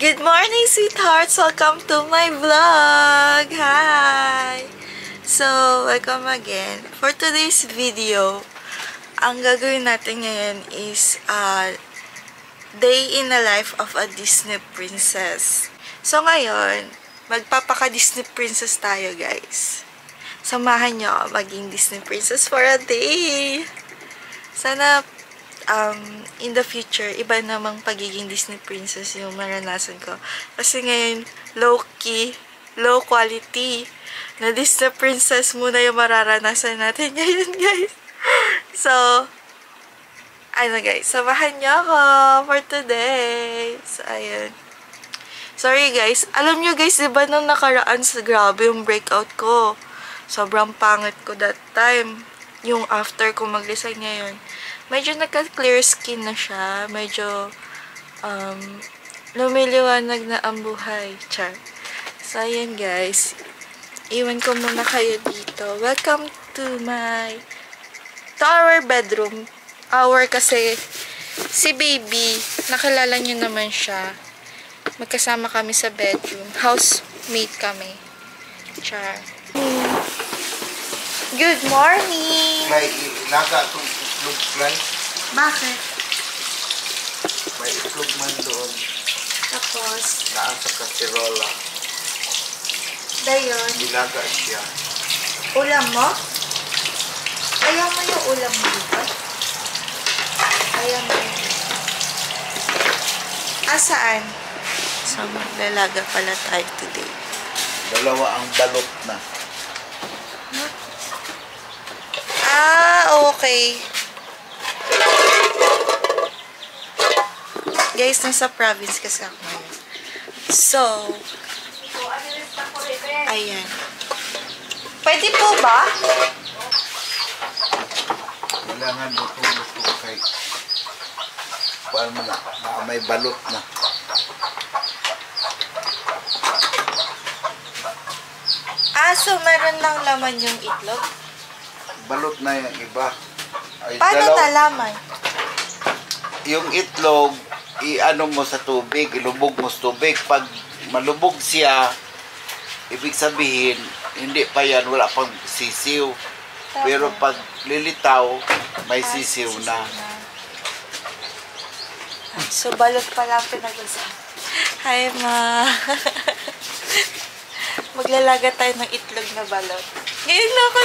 Good morning, sweethearts! Welcome to my vlog! Hi! So, welcome again. For today's video, ang gagawin natin ngayon is day in the life of a Disney princess. So, ngayon, magpapaka-Disney princess tayo, guys. Samahan nyo ako maging Disney princess for a day. Sana in the future, iba namang pagiging Disney princess yung maranasan ko. Kasi ngayon, low-key, low quality na Disney princess muna yung mararanasan natin ngayon, guys. So, guys, samahan niyo ako for today. So, ayun. Sorry, guys. Alam niyo, guys, diba nung nakaraan sa grabe yung breakout ko? Sobrang pangit ko that time. Yung after ko mag-resign ngayon. Medyo nagka-clear skin na siya. Medyo, lumiliwanag na ang buhay. Char. So, ayan guys. Iwan ko muna kayo dito. Welcome to our bedroom. Our kasi, si baby, nakilala niyo naman siya. Magkasama kami sa bedroom. Housemate kami. Char. Good morning! May ilaga itong itlog slice. Bakit? May itlog man doon. Tapos, Naan sa kaserola. dayon, Ilaga siya. ulam mo? Ayaw mo yung ulam mo dito? Ayaw mo yun. Saan? So, maglalaga pala tayo today. Dalawa ang balot na. Okay. Guys, nasa province kasi ako ngayon. So, ayan. Pwede po ba? Kailangan luto-luto kay paano na, may balot na. So meron lang laman yung itlog? Balot na yung iba. Ay, Paano nalaman? Yung itlog, i-ano mo sa tubig, ilubog mo sa tubig. Pag malubog siya, ibig sabihin, hindi pa yan, wala pang sisiw. Tapos, Pero pag lilitaw, may sisiw na. So, balot pala ang pinag-usapan. Hi, ma. Maglalaga tayo ng itlog na balot. Ngayon na ako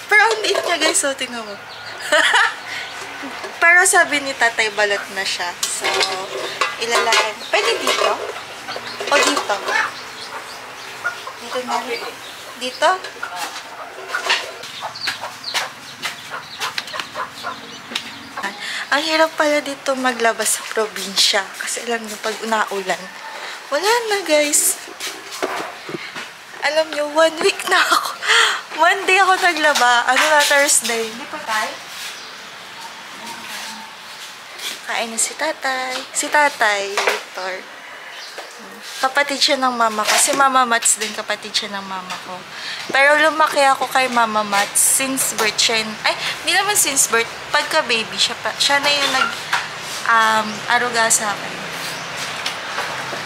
pero ang liit niya, guys. So, tingnan mo. Pero sabi ni tatay, balot na siya. So, ilalagay. Pwede dito? O dito? Dito na. Dito? Ang hirap pala dito maglabas sa probinsya. Kasi alam niyo, pag naulan, wala na, guys. Alam niyo, 1 week na ako. 1 day ako naglaba. Thursday. Hindi pa tayo? Kain na si tatay. Si tatay, Victor. Kapatid siya ng mama ko. Si Mama Mats din, kapatid siya ng mama ko. Pero lumaki ako kay Mama Mats since birth siya. Hindi naman since birth. Pagka-baby, siya na yung nag-aruga sa akin.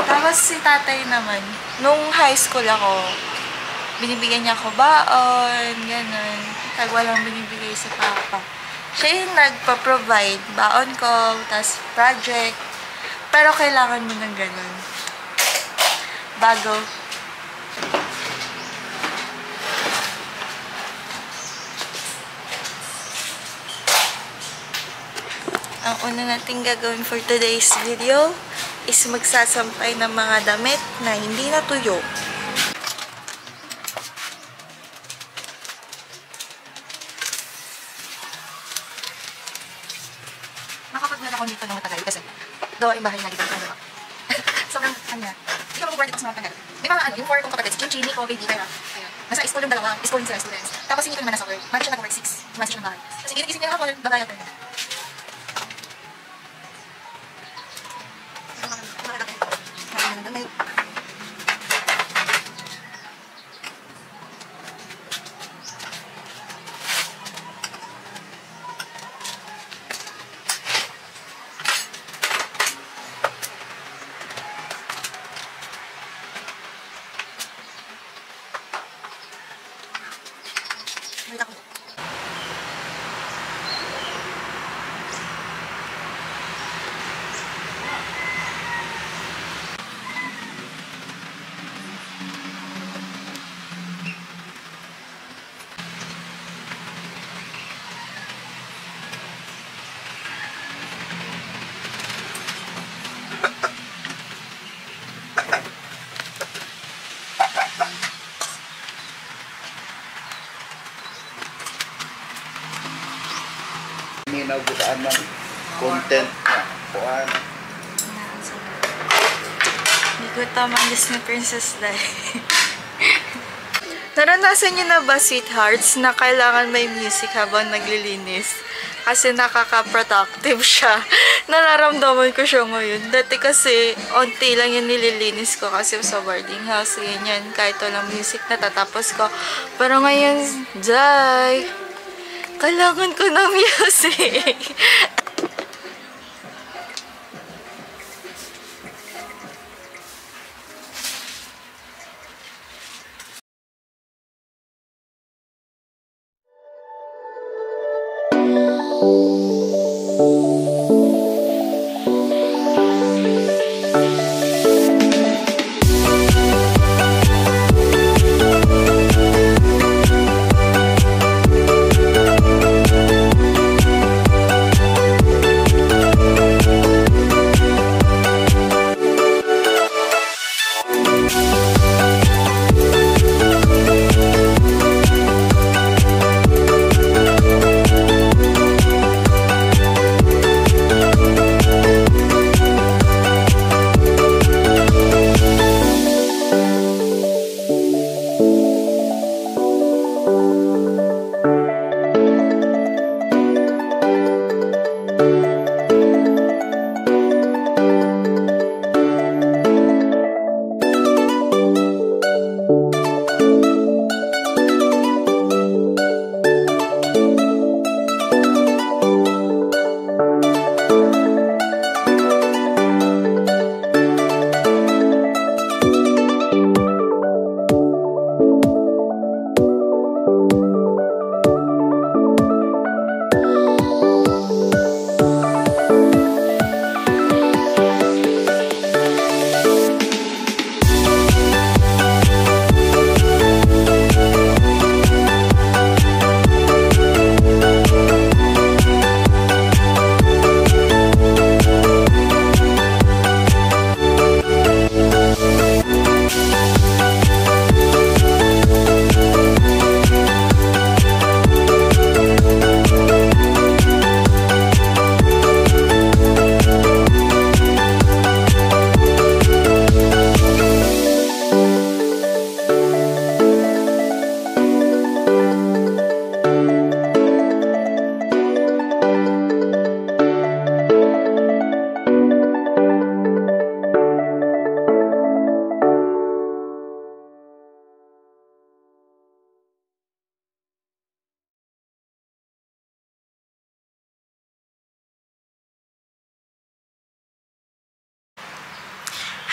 Tapos si tatay naman, nung high school ako, binibigyan niya ako baon, gano'n. Pag walang binibigay sa papa. Siya yung nagpa-provide, baon ko, tas project. Pero kailangan mo ng gano'n. Bago. Ang una natin gagawin for today's video is magsasampay ng mga damit na hindi natuyo. Nakapag-vlog ako dito ng matagal kasi gawa yung bahay na dito. Sobrang kanya. Hindi ka mag-work dito sa mga tagal. May mga yung 4 kong kapatid, si Chinchini, ko, baby, kaya. Nasa school yung dalawa, school din sila students. Tapos hindi ko naman nasa work. March siya nag-work 6. Umalis siya ng bahay. Kasi gising niya ako, bagay ako. Minaw butaan ng content na kuhan. Hindi ko tamang Disney Princess dahil. Naranasan niyo na ba, sweethearts, na kailangan may music habang naglilinis? Kasi nakaka-productive siya. Nararamdaman ko siya ngayon. Dati kasi, onti lang yung nililinis ko kasi sa boarding house. Ganyan, kahit walang music, natatapos ko. Pero ngayon, Jai, kailangan ko ng music.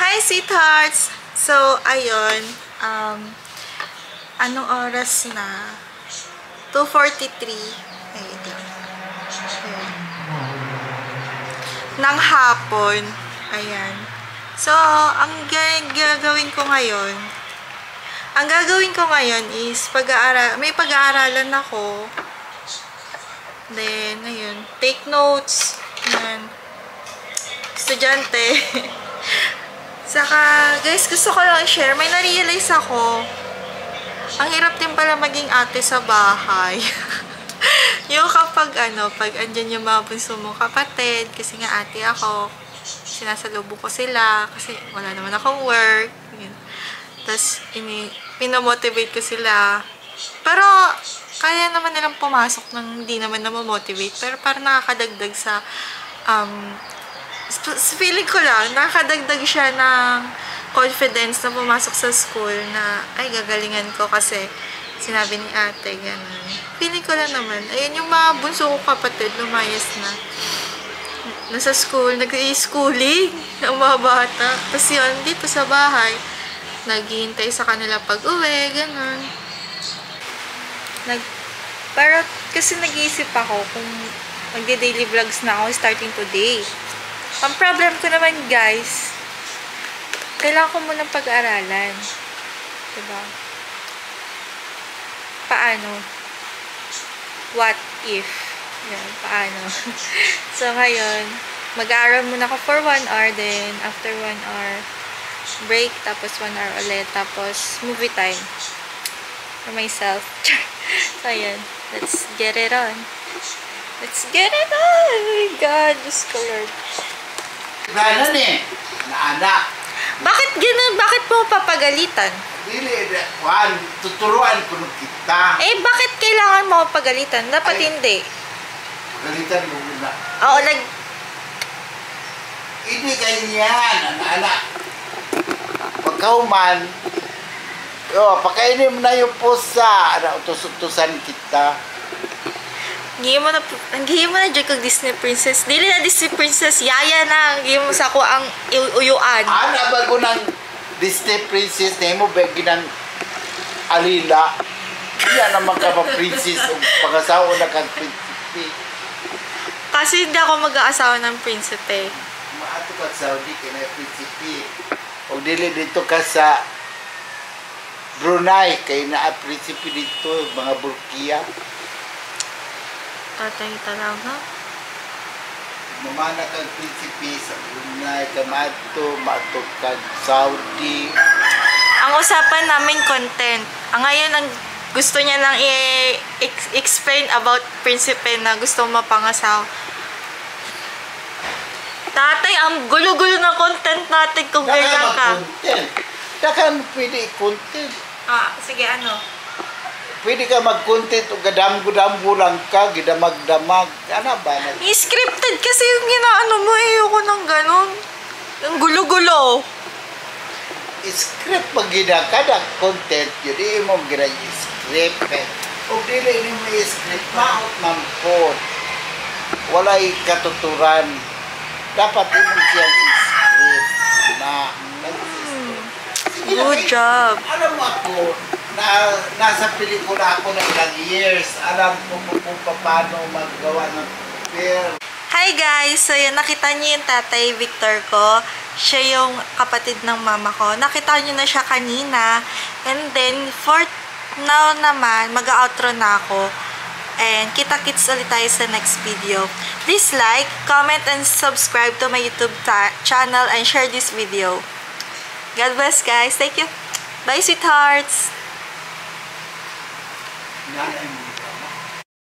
Hi, sweethearts! So, ayun. Anong oras na? 2:43. Ayun lang. Ayun. Ng hapon. Ayan. So, ang gagawin ko ngayon is may pag-aaralan ako. Then, ayun. Take notes. Ayan. Estudyante. Saka, guys, gusto ko lang i-share. May na-realize ako. Ang hirap din pala maging ate sa bahay. Yung kapag, pag andyan yung mga bunso mong kapatid, kasi nga ate ako, sinasalubong ko sila, kasi wala naman akong work. Tapos, pinamotivate ko sila. Pero, kaya naman nilang pumasok nang hindi naman na-motivate. Pero, parang nakakadagdag sa, feeling ko lang, nakakadagdag siya ng confidence na pumasok sa school na, ay, gagalingan ko kasi sinabi ni ate, gano'n. Feeling ko lang naman, ayun yung mga bunso ko kapatid, lumayas na. Nasa school, nag-i-schooling ang mga bata. Tapos yun, dito sa bahay, naghihintay sa kanila pag-uwi, gano'n. Pero kasi nag-iisip ako kung magde-daily vlogs na ako starting today. Ang problem ko naman, guys, kailangan ko munang pag-aaralan. Diba? Paano? What if? Yan, paano? So, ngayon, mag-aaral muna ako for 1 hour, then after 1 hour, break, tapos 1 hour ulit, tapos movie time for myself. So, ayan. Let's get it on. Let's get it on! Oh my God, Diyos ko Lord. Ganon eh. Naanak. Bakit ganun? Bakit mo papagalitan? Dili, Juan, tuturuan ko nung kita. Eh, bakit kailangan mo pagalitan? Dapat Ay. hindi. Pagalitan mo na. Oo, Hindi ganyan, anak. Pagkauman, pakainin mo na yung pusa. Utos-utusan kita. Gihin mo na dyan kag Disney Princess. Dili na Disney Princess, yaya na. Gihin mo sa ako ang uyuan. Ana ba ko ng Disney Princess na mo bagi ng alila? Iya naman ka pa princess o pag-asawa na kang prinsipe. Kasi hindi ako mag-aasawa ng prinsipe. Maato ka Saudi ka na prinsipe. O dili dito ka sa Brunei kay na prinsipe dito, mga Burkiya. Tatay talaga. Mamana kang prinsipe sa Brunei, ka maato kang Saudi. Ang usapan namin content. Ang ngayon ang gusto niya nang i-explain about prinsipe na gusto mapangasaw. Tatay, ang gulo-gulo ng content natin kung ganyan ka. Dakan pwede i-content. Sige, ano? Pwede ka mag-content o gadam-gadamgo lang ka, gidamag-damag. Ano ba? I-scripted kasi yung ginaano mo eh. Ayoko ng ganun. Yung gulo-gulo. Script pag ginakadang content, yun di mo ginay script. O dili ni mo script, maot man po. Walay katuturan. Dapat mo siyang script na Good job. Alam mo ako, nasa pelikula ako ng ilang years. Alam ko kung paano maggawa ng film. Hi guys! So yun, nakita niyo yung tatay Victor ko. Siya yung kapatid ng mama ko. Nakita niyo na siya kanina. And then, for now naman, mag-outro na ako. And kita-kits ulit tayo sa next video. Please like, comment, and subscribe to my YouTube channel and share this video. God bless guys. Thank you. Bye sweethearts! Nanay mo.